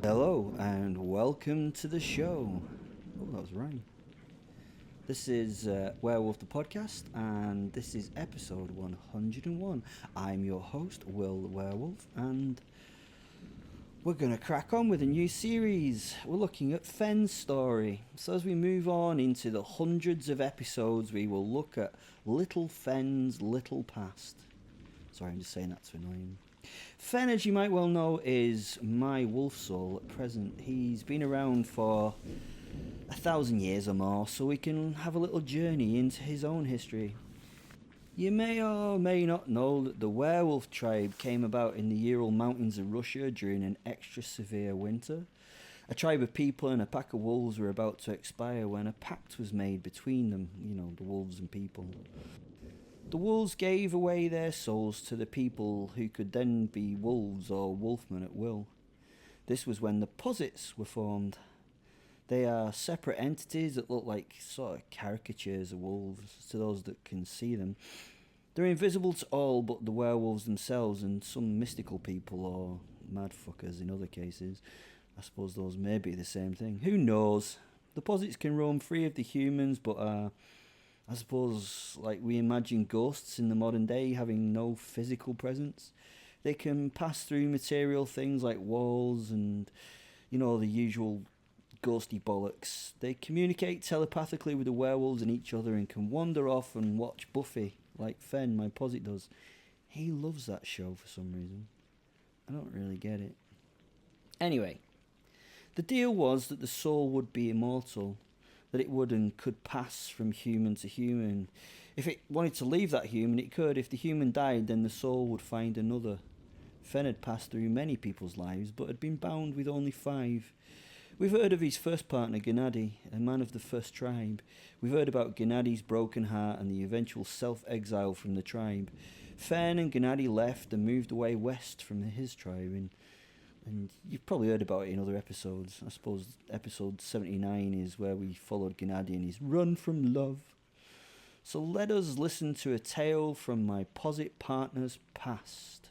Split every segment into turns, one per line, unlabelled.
Hello and welcome to the show. Oh, that was right. This is Werewolf the Podcast, and this is episode 101. I'm your host, Will the Werewolf, and we're going to crack on with a new series. We're looking at Fenn's story. So as we move on into the hundreds of episodes, we will look at Little Fenn's little past. Sorry, I'm just saying that to annoy him. Fenn, as you might well know, is my wolf soul at present. He's been around for 1,000 years or more, so we can have a little journey into his own history. You may or may not know that the werewolf tribe came about in the Ural Mountains of Russia during an extra severe winter. A tribe of people and a pack of wolves were about to expire when a pact was made between them, the wolves and people. The wolves gave away their souls to the people who could then be wolves or wolfmen at will. This was when the posits were formed. They are separate entities that look like sort of caricatures of wolves to those that can see them. They're invisible to all but the werewolves themselves and some mystical people or mad fuckers in other cases. I suppose those may be the same thing. Who knows? The posits can roam free of the humans, but I suppose, like we imagine ghosts in the modern day having no physical presence. They can pass through material things like walls and, the usual ghosty bollocks. They communicate telepathically with the werewolves and each other and can wander off and watch Buffy, like Fenn, my posit, does. He loves that show for some reason. I don't really get it. Anyway, the deal was that the soul would be immortal, that it would and could pass from human to human. If it wanted to leave that human, it could. If the human died, then the soul would find another. Fenn had passed through many people's lives, but had been bound with only 5. We've heard of his first partner, Gennady, a man of the first tribe. We've heard about Gennady's broken heart and the eventual self-exile from the tribe. Fenn and Gennady left and moved away west from his tribe, and you've probably heard about it in other episodes. I suppose episode 79 is where we followed Gennady and his run from love. So let us listen to a tale from my posit partner's past.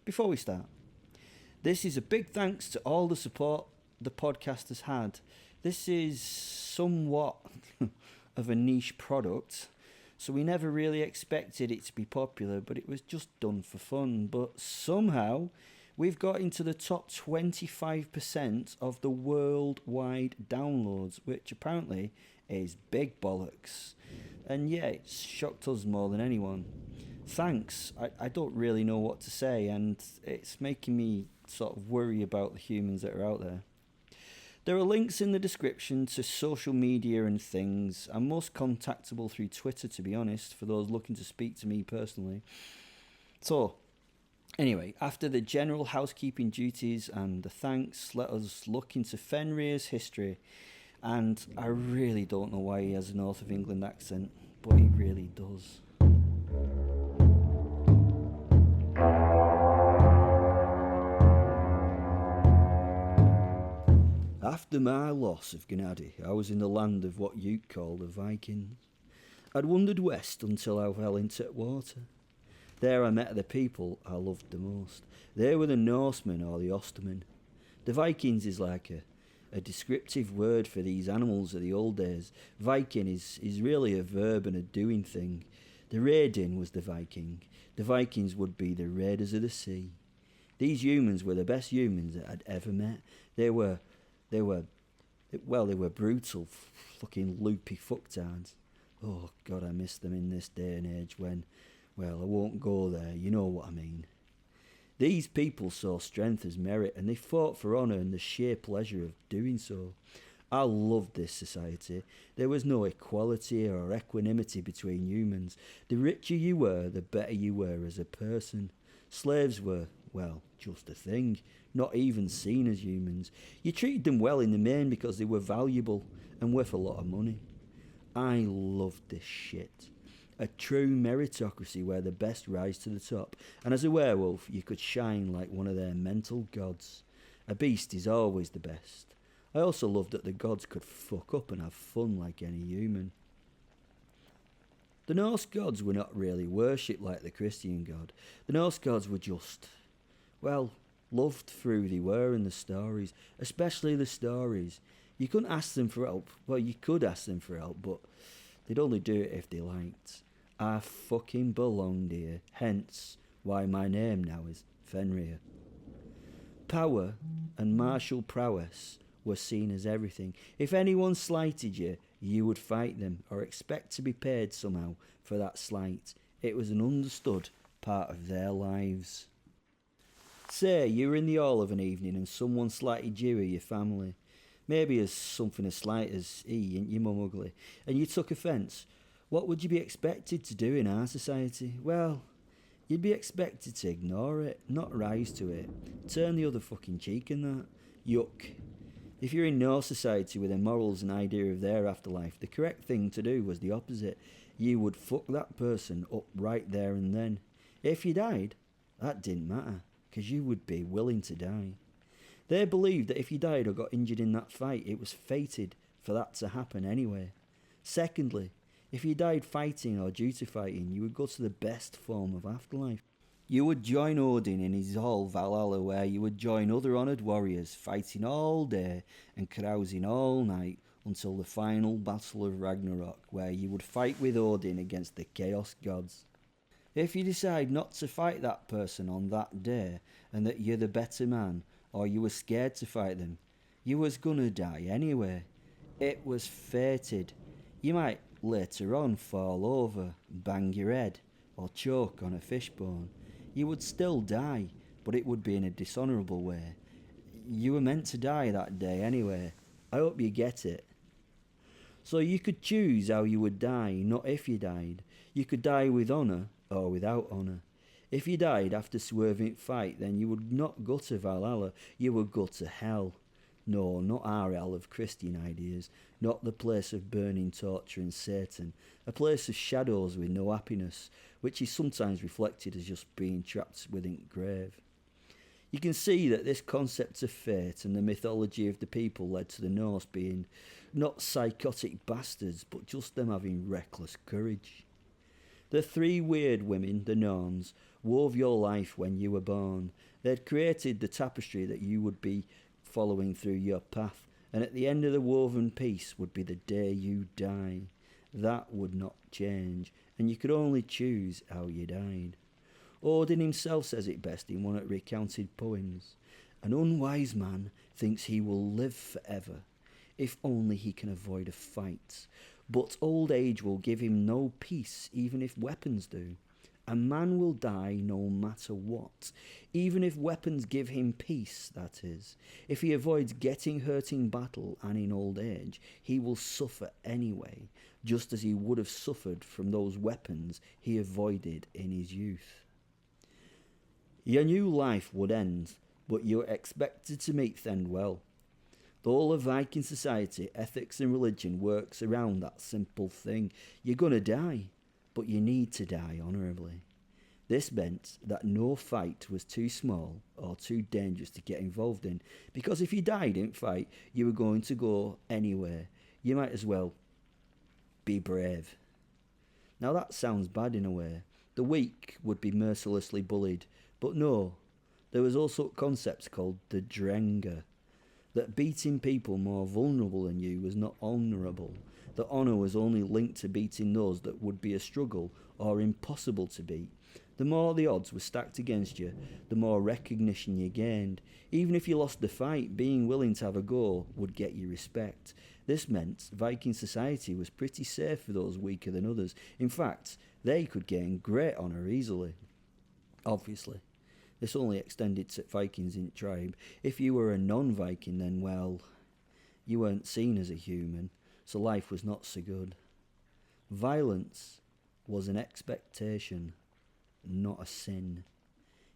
Before we start, this is a big thanks to all the support the podcast has had. This is somewhat of a niche product, so we never really expected it to be popular, but it was just done for fun. But somehow we've got into the top 25% of the worldwide downloads, which apparently is big bollocks. And yeah, it's shocked us more than anyone. Thanks. I don't really know what to say, and it's making me sort of worry about the humans that are out there. There are links in the description to social media and things. I'm most contactable through Twitter, to be honest, for those looking to speak to me personally. So, anyway, after the general housekeeping duties and the thanks, let us look into Fenrir's history. And I really don't know why he has a North of England accent, but he really does. After my loss of Gennady, I was in the land of what you'd call the Vikings. I'd wandered west until I fell into water. There I met the people I loved the most. They were the Norsemen or the Ostermen. The Vikings is like a descriptive word for these animals of the old days. Viking is really a verb and a doing thing. The raiding was the Viking. The Vikings would be the raiders of the sea. These humans were the best humans that I'd ever met. They were brutal, fucking loopy fucktards. Oh God, I miss them in this day and age when, well, I won't go there, you know what I mean. These people saw strength as merit, and they fought for honour and the sheer pleasure of doing so. I loved this society. There was no equality or equanimity between humans. The richer you were, the better you were as a person. Slaves were, well, just a thing, not even seen as humans. You treated them well in the main because they were valuable and worth a lot of money. I loved this shit. A true meritocracy where the best rise to the top, and as a werewolf you could shine like one of their mental gods. A beast is always the best. I also loved that the gods could fuck up and have fun like any human. The Norse gods were not really worshipped like the Christian God. The Norse gods were just, well, Loved through they were in the stories, especially the stories. You couldn't ask them for help. Well, you could ask them for help, but they'd only do it if they liked. I fucking belonged here, hence why my name now is Fenrir. Power and martial prowess were seen as everything. If anyone slighted you, you would fight them or expect to be paid somehow for that slight. It was an understood part of their lives. Say you were in the hall of an evening and someone slighted you or your family. Maybe as something as slight as, ain't your mum ugly, and you took offence. What would you be expected to do in our society? Well, you'd be expected to ignore it, not rise to it. Turn the other fucking cheek and that. Yuck. If you're in no society with their morals and idea of their afterlife, the correct thing to do was the opposite. You would fuck that person up right there and then. If you died, that didn't matter, because you would be willing to die. They believed that if you died or got injured in that fight, it was fated for that to happen anyway. Secondly, if you died fighting or due to fighting, you would go to the best form of afterlife. You would join Odin in his hall Valhalla, where you would join other honoured warriors, fighting all day and carousing all night until the final battle of Ragnarok, where you would fight with Odin against the Chaos Gods. If you decide not to fight that person on that day, and that you're the better man, or you were scared to fight them, you was gonna die anyway. It was fated. You might later on fall over, bang your head, or choke on a fishbone. You would still die, but it would be in a dishonourable way. You were meant to die that day anyway. I hope you get it. So you could choose how you would die, not if you died. You could die with honour or without honour. If you died after swerving fight, then you would not go to Valhalla, you would go to hell. No, not our hell of Christian ideas, not the place of burning torture and Satan, a place of shadows with no happiness, which is sometimes reflected as just being trapped within the grave. You can see that this concept of fate and the mythology of the people led to the Norse being not psychotic bastards, but just them having reckless courage. The three weird women, the Norns, wove your life when you were born. They'd created the tapestry that you would be following through your path, and at the end of the woven piece would be the day you die. That would not change, and you could only choose how you died. Odin himself says it best in one of the recounted poems. An unwise man thinks he will live forever, if only he can avoid a fight. But old age will give him no peace, even if weapons do. A man will die no matter what, even if weapons give him peace, that is. If he avoids getting hurt in battle and in old age, he will suffer anyway, just as he would have suffered from those weapons he avoided in his youth. Your new life would end, but you are expected to meet the end well. The whole of Viking society, ethics and religion works around that simple thing. You're gonna die, but you need to die honourably. This meant that no fight was too small or too dangerous to get involved in, because if you died in fight, you were going to go anywhere. You might as well be brave. Now that sounds bad in a way. The weak would be mercilessly bullied, but no, there was also concepts called the Drenga, that beating people more vulnerable than you was not honourable, that honour was only linked to beating those that would be a struggle or impossible to beat. The more the odds were stacked against you, the more recognition you gained. Even if you lost the fight, being willing to have a go would get you respect. This meant Viking society was pretty safe for those weaker than others. In fact, they could gain great honour easily. Obviously, this only extended to Vikings in the tribe. If you were a non-Viking, then, well, you weren't seen as a human, so life was not so good. Violence was an expectation, not a sin.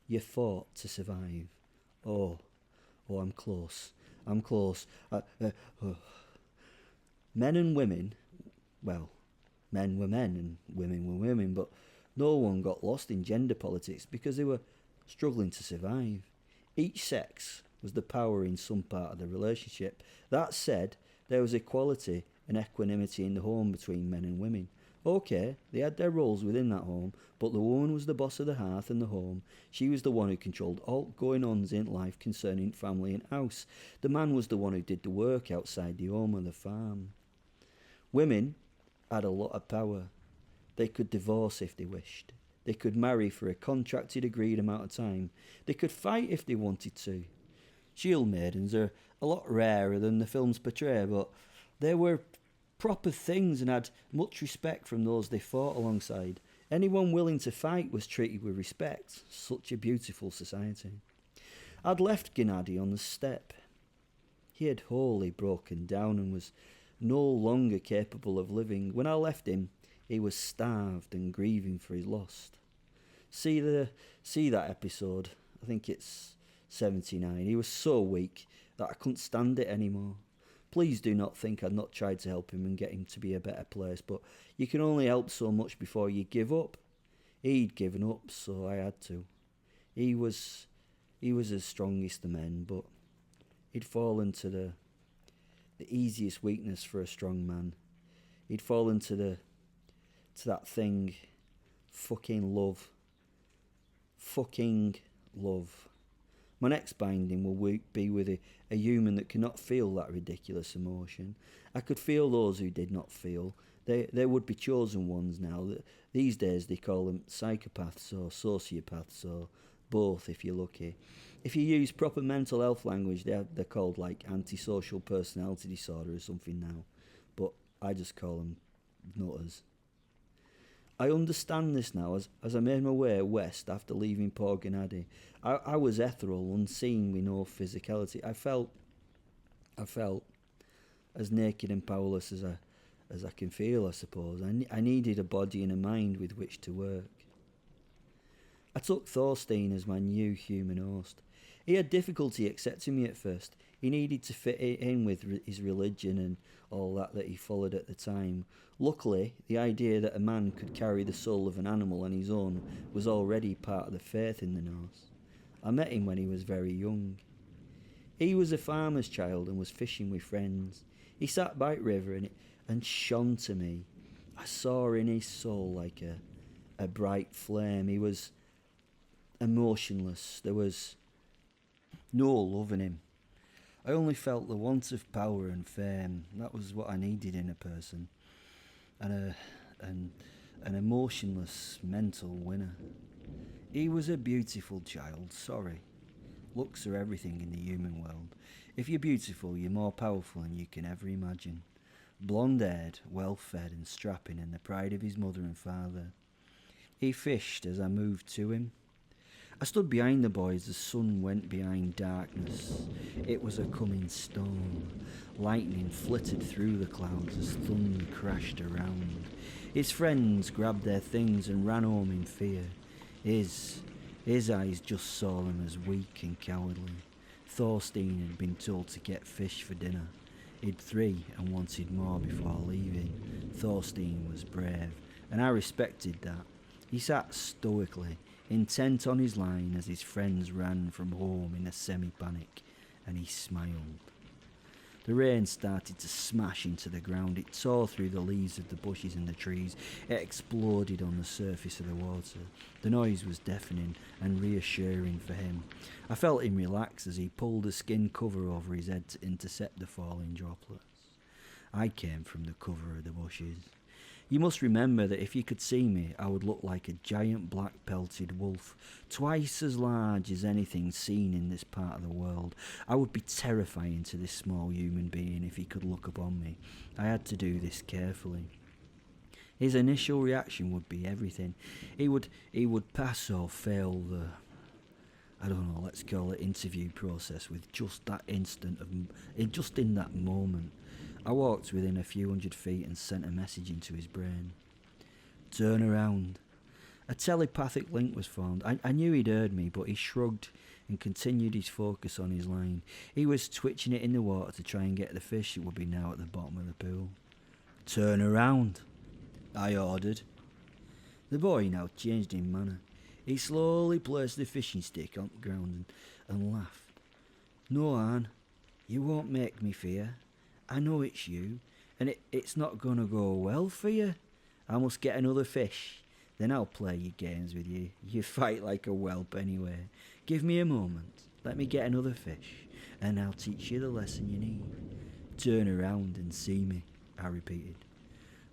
You fought to survive. Oh, I'm close. Men and women, well, men were men and women were women, but no one got lost in gender politics because they were struggling to survive. Each sex was the power in some part of the relationship. That said, there was equality and equanimity in the home between men and women. Okay, they had their roles within that home, but the woman was the boss of the hearth and the home. She was the one who controlled all going-ons in life concerning family and house. The man was the one who did the work outside the home and the farm. Women had a lot of power. They could divorce if they wished. They could marry for a contracted agreed amount of time. They could fight if they wanted to. Shield maidens are a lot rarer than the films portray, but they were proper things and had much respect from those they fought alongside. Anyone willing to fight was treated with respect. Such a beautiful society. I'd left Gennady on the step. He had wholly broken down and was no longer capable of living. When I left him, he was starved and grieving for his loss. See that episode? I think it's 79. He was so weak that I couldn't stand it anymore. Please do not think I'd not tried to help him and get him to be a better place, but you can only help so much before you give up. He'd given up, so I had to. He was the strongest of men, but he'd fallen to the easiest weakness for a strong man. He'd fallen to that thing, fucking love. Fucking love. My next binding will be with a human that cannot feel that ridiculous emotion. I could feel those who did not feel. They would be chosen ones now. These days they call them psychopaths or sociopaths or both if you're lucky. If you use proper mental health language, they're called like antisocial personality disorder or something now. But I just call them nutters. I understand this now as I made my way west after leaving poor Gennady. I was ethereal, unseen with no physicality. I felt as naked and powerless as I can feel, I suppose. I needed a body and a mind with which to work. I took Thorstein as my new human host. He had difficulty accepting me at first. He needed to fit in with his religion and all that he followed at the time. Luckily, the idea that a man could carry the soul of an animal on his own was already part of the faith in the Norse. I met him when he was very young. He was a farmer's child and was fishing with friends. He sat by the river and shone to me. I saw in his soul like a bright flame. He was emotionless. There was no love in him. I only felt the want of power and fame. That was what I needed in a person. And an emotionless mental winner. He was a beautiful child, sorry. Looks are everything in the human world. If you're beautiful, you're more powerful than you can ever imagine. Blonde-haired, well-fed and strapping and the pride of his mother and father. He fished as I moved to him. I stood behind the boy as the sun went behind darkness. It was a coming storm. Lightning flitted through the clouds as thunder crashed around. His friends grabbed their things and ran home in fear. His eyes just saw them as weak and cowardly. Thorstein had been told to get fish for dinner. He'd 3 and wanted more before leaving. Thorstein was brave, and I respected that. He sat stoically, intent on his line as his friends ran from home in a semi-panic, and he smiled. The rain started to smash into the ground. It tore through the leaves of the bushes and the trees. It exploded on the surface of the water. The noise was deafening and reassuring for him. I felt him relax as he pulled a skin cover over his head to intercept the falling droplets. I came from the cover of the bushes. You must remember that if you could see me, I would look like a giant black-pelted wolf, twice as large as anything seen in this part of the world. I would be terrifying to this small human being if he could look upon me. I had to do this carefully. His initial reaction would be everything. He would pass or fail the, let's call it interview process with just that instant of, just in that moment. I walked within a few hundred feet and sent a message into his brain. Turn around. A telepathic link was formed. I knew he'd heard me, but he shrugged and continued his focus on his line. He was twitching it in the water to try and get the fish that would be now at the bottom of the pool. Turn around, I ordered. The boy now changed in manner. He slowly placed the fishing stick on the ground and laughed. No, Anne, you won't make me fear. I know it's you, and it's not going to go well for you. I must get another fish. Then I'll play your games with you. You fight like a whelp anyway. Give me a moment. Let me get another fish, and I'll teach you the lesson you need. Turn around and see me, I repeated.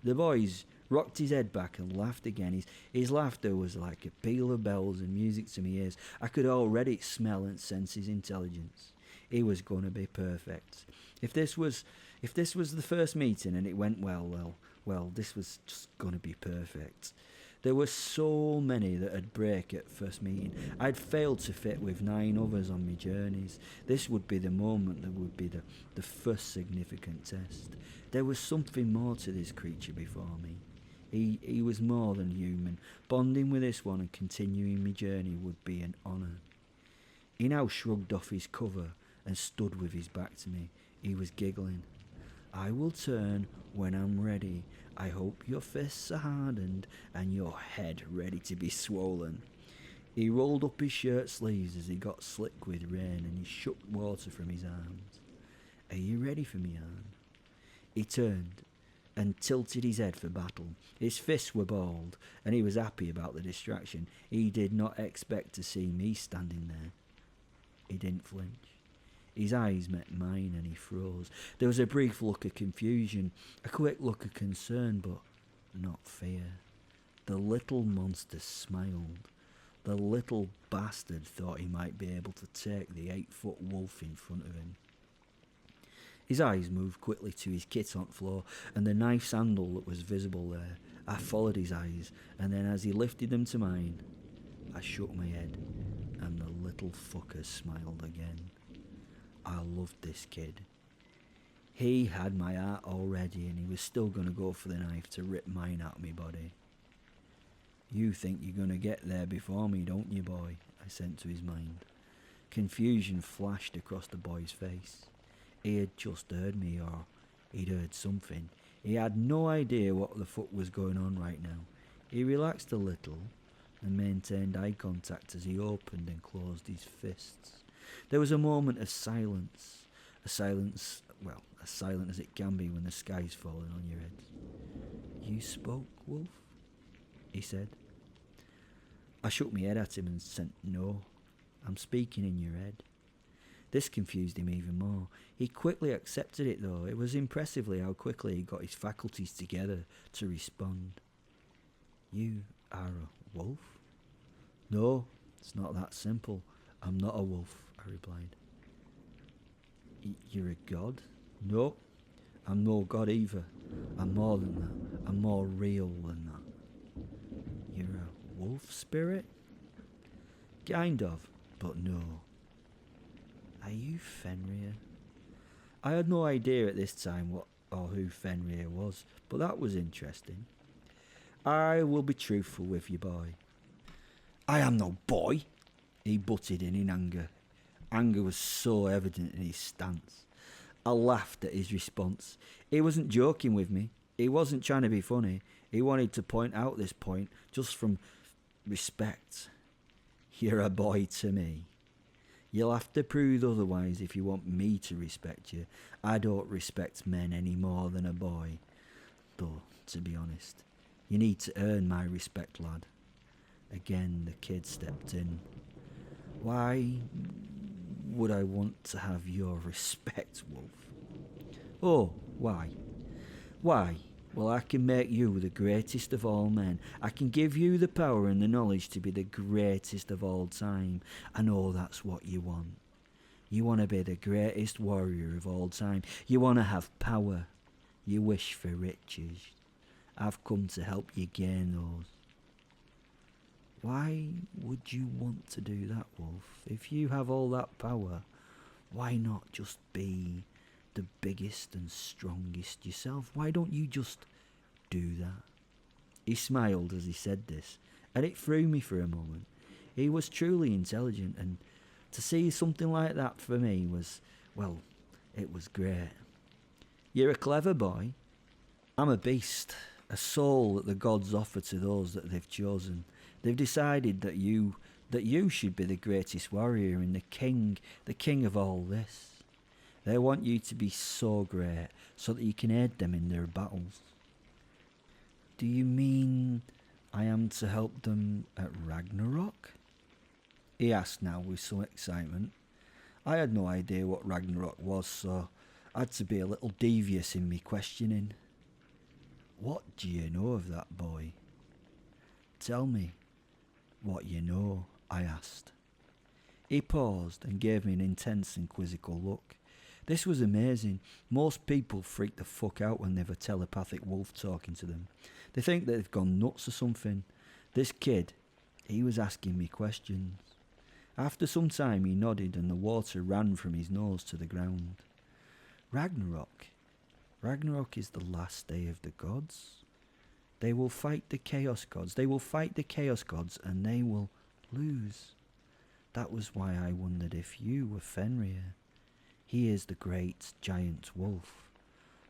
The boys rocked his head back and laughed again. His laughter was like a peal of bells and music to my ears. I could already smell and sense his intelligence. He was going to be perfect. If this was the first meeting and it went well, this was just going to be perfect. There were so many that had break at first meeting. I'd failed to fit with 9 others on my journeys. This would be the moment that would be the first significant test. There was something more to this creature before me. He was more than human. Bonding with this one and continuing my journey would be an honour. He now shrugged off his cover and stood with his back to me. He was giggling. I will turn when I'm ready. I hope your fists are hardened and your head ready to be swollen. He rolled up his shirt sleeves as he got slick with rain and he shook water from his arms. Are you ready for me, Anne? He turned and tilted his head for battle. His fists were balled and he was happy about the distraction. He did not expect to see me standing there. He didn't flinch. His eyes met mine and he froze. There was a brief look of confusion, a quick look of concern, but not fear. The little monster smiled. The little bastard thought he might be able to take the 8-foot wolf in front of him. His eyes moved quickly to his kit on the floor and the knife's handle that was visible there. I followed his eyes, and then as he lifted them to mine, I shook my head, and the little fucker smiled again. I loved this kid. He had my heart already and he was still going to go for the knife to rip mine out of my body. You think you're going to get there before me, don't you, boy? I sent to his mind. Confusion flashed across the boy's face. He had just heard me, or he'd heard something. He had no idea what the fuck was going on right now. He relaxed a little and maintained eye contact as he opened and closed his fists. There was a moment of silence. Silent as it can be when the sky's falling on your head. You spoke, Wolf? He said. I shook my head at him and said, no, I'm speaking in your head. This confused him even more. He quickly accepted it though. It was impressively how quickly he got his faculties together to respond. You are a wolf? No, it's not that simple. I'm not a wolf, I replied. You're a god? No, I'm no god either. I'm more than that. I'm more real than that. You're a wolf spirit? Kind of, but no. Are you Fenrir? I had no idea at this time what or who Fenrir was, but that was interesting. I will be truthful with you, boy. I am no boy, he butted in anger. Anger was so evident in his stance. I laughed at his response. He wasn't joking with me. He wasn't trying to be funny. He wanted to point out this point just from respect. You're a boy to me. You'll have to prove otherwise if you want me to respect you. I don't respect men any more than a boy. Though, to be honest, you need to earn my respect, lad. Again, the kid stepped in. Why would I want to have your respect, Wolf? Oh, why? Why? Well, I can make you the greatest of all men. I can give you the power and the knowledge to be the greatest of all time. I know that's what you want. You want to be the greatest warrior of all time. You want to have power. You wish for riches. I've come to help you gain those. Why would you want to do that, Wolf? If you have all that power, why not just be the biggest and strongest yourself? Why don't you just do that? He smiled as he said this, and it threw me for a moment. He was truly intelligent, and to see something like that for me was, well, it was great. You're a clever boy. I'm a beast, a soul that the gods offer to those that they've chosen. They've decided that you should be the greatest warrior and the king of all this. They want you to be so great so that you can aid them in their battles. Do you mean I am to help them at Ragnarok? He asked now with some excitement. I had no idea what Ragnarok was, so I had to be a little devious in me questioning. What do you know of that, boy? Tell me what you know, I asked. He paused and gave me an intense and quizzical look. This was amazing. Most people freak the fuck out when they have a telepathic wolf talking to them. They think that they've gone nuts or something. This kid, he was asking me questions. After some time he nodded and the water ran from his nose to the ground. Ragnarok. Ragnarok is the last day of the gods. They will fight the chaos gods. They will fight the chaos gods and they will lose. That was why I wondered if you were Fenrir. He is the great giant wolf.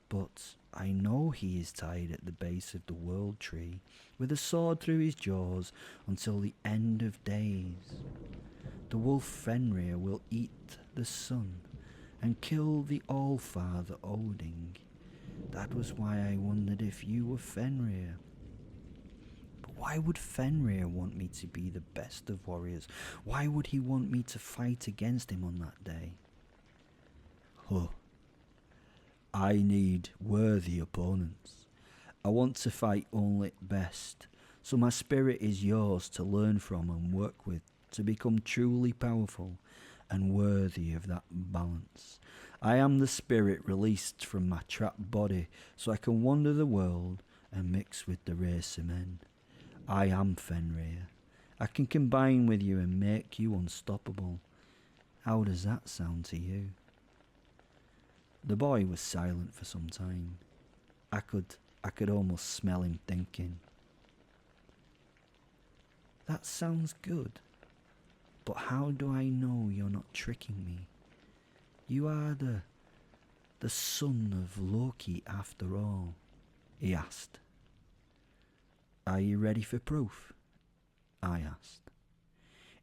But I know he is tied at the base of the world tree with a sword through his jaws until the end of days. The wolf Fenrir will eat the sun and kill the All-Father Odin. That was why I wondered if you were Fenrir. But why would Fenrir want me to be the best of warriors? Why would he want me to fight against him on that day? I need worthy opponents. I want to fight only best. So my spirit is yours to learn from and work with, to become truly powerful and worthy of that balance. I am the spirit released from my trapped body so I can wander the world and mix with the race of men. I am Fenrir. I can combine with you and make you unstoppable. How does that sound to you? The boy was silent for some time. I could almost smell him thinking. That sounds good. But how do I know you're not tricking me? You are the son of Loki after all, he asked. Are you ready for proof? I asked.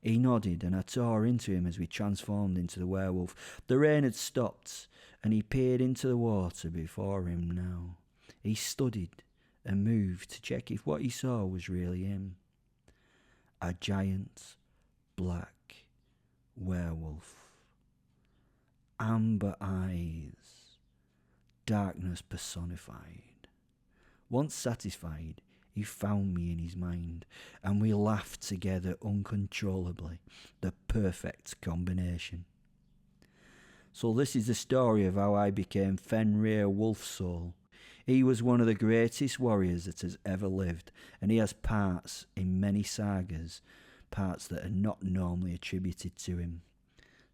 He nodded and I tore into him as we transformed into the werewolf. The rain had stopped and he peered into the water before him now. He studied and moved to check if what he saw was really him. A giant black werewolf. Amber eyes. Darkness personified. Once satisfied, he found me in his mind, and we laughed together uncontrollably, the perfect combination. So this is the story of how I became Fenrir Wolfsoul. He was one of the greatest warriors that has ever lived, and he has parts in many sagas, parts that are not normally attributed to him.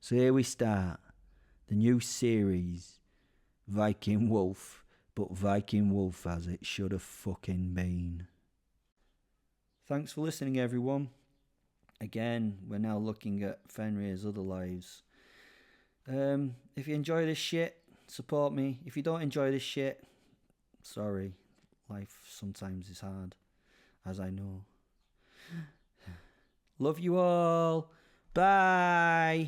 So here we start, the new series, Viking Wolf, but Viking Wolf as it should have fucking been. Thanks for listening, everyone. Again, we're now looking at Fenrir's other lives. If you enjoy this shit, support me. If you don't enjoy this shit, sorry. Life sometimes is hard, as I know. Love you all. Bye.